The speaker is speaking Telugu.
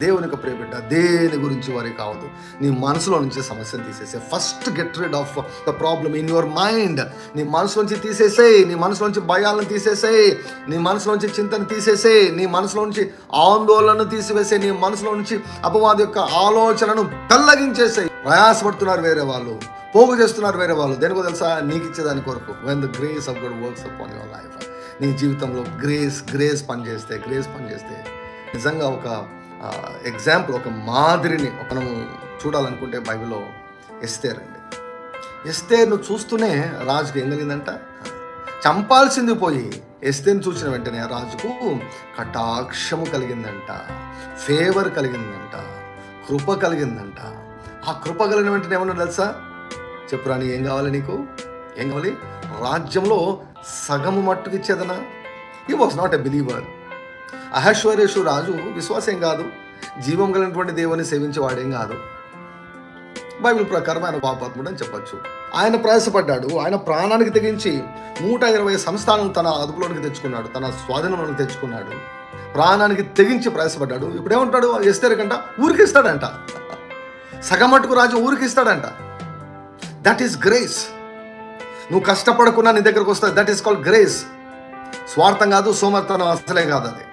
దేవునికి ప్రియబిడ్డ, దేని గురించి వరి కావద్దు. నీ మనసులో నుంచి సమస్యను తీసేసే. First get rid of the problem in your mind. నీ మనసులోంచి తీసేసేయి. నీ మనసులోంచి భయాలను తీసేసేయి. నీ మనసులోంచి చింతను తీసేసేయి. నీ మనసులోంచి ఆందోళనను తీసివేసే. నీ మనసులో నుంచి అపవాది యొక్క ఆలోచనను తొలగించేసేయి. ప్రయాసపడుతున్నారు వేరే వాళ్ళు, పోగు చేస్తున్నారు వేరే వాళ్ళు. దేనికో తెలుసా? నీకు ఇచ్చేదాని కొరకు. When the grace of God works upon your life. నీ జీవితంలో గ్రేస్ పనిచేస్తే నిజంగా ఒక ఎగ్జాంపుల్, ఒక మాదిరిని మనము చూడాలనుకుంటే బైబిల్లో ఎస్తేర్ అండి. ఎస్తేర్ను చూస్తూనే రాజుకి ఏం కలిగిందంట? చంపాల్సింది పోయి ఎస్తేర్ను చూసిన వెంటనే రాజుకు కటాక్షము కలిగిందంట, ఫేవర్ కలిగిందంట, కృప కలిగిందంట. ఆ కృప కలిగిన వెంటనే ఏమన్నా తెలుసా? చెప్పురా, నీ ఏం కావాలి? నీకు ఏం కావాలి? రాజ్యంలో సగము మట్టుకు ఇచ్చేదనా? He was not a believer. అహశ్వరేషు రాజు విశ్వాసం కాదు, జీవం కలిగినటువంటి దేవుని సేవించేవాడేం కాదు. బైబిల్ ప్రకారం ఆయన పాపాత్ముడు అని చెప్పచ్చు. ఆయన ప్రయాసపడ్డాడు. ఆయన ప్రాణానికి తెగించి 120 సంస్థానాలను తన అదుపులోనికి తెచ్చుకున్నాడు, తన స్వాధీనంలోకి తెచ్చుకున్నాడు. ప్రాణానికి తెగించి ప్రయాసపడ్డాడు. ఇప్పుడు ఏమంటాడు? ఎస్తేర్ కంట ఊరికి ఇస్తాడంట. సగమట్టుకు రాజు ఊరికి ఇస్తాడంట. That is grace. నువ్వు కష్టపడకుండా నీ దగ్గరకు వస్తుంది. That is called grace. స్వార్థం కాదు, సోమర్థనం అసలే కాదు అది.